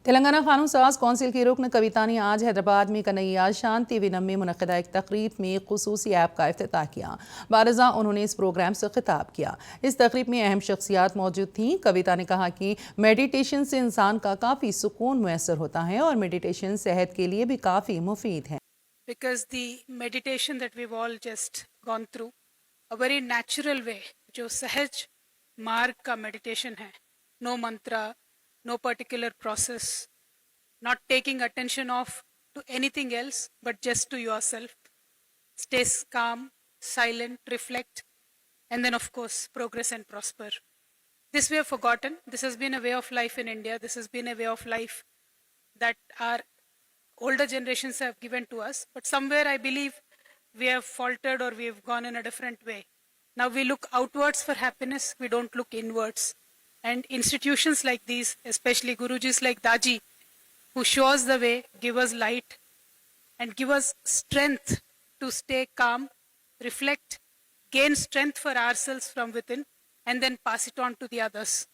तेलंगाना कानून साज कौंसिल की रुकन कविता ने आज हैदराबाद में कन्हैया शांति विनम में मुनक़दा एक तकरीब में खुसूसी ऐप का इफ्तिताह किया। बारज़ा उन्होंने इस प्रोग्राम से खिताब किया। इस तकरीब में अहम शख्सियात मौजूद थीं। कविता ने कहा कि मेडिटेशन से इंसान का काफ़ी सुकून मुयसर होता है और मेडिटेशन सेहत के लिए भी काफ़ी मुफीद है। Because the meditation that we've all just gone through, a very natural way, जो सहज मार्ग का meditation है, no mantra, no particular process, not taking attention off to anything else but just to yourself. Stay calm, silent, reflect, and then of course progress and prosper. This we have forgotten. This has been a way of life in India. This has been a way of life that our older generations have given to us, but somewhere I believe we have faltered or we have gone in a different way. Now we look outwards for happiness, we don't look inwards. And institutions like these, especially Gurujis like Daji, who show us the way, give us light and give us strength to stay calm, reflect, gain strength for ourselves from within, and then pass it on to the others.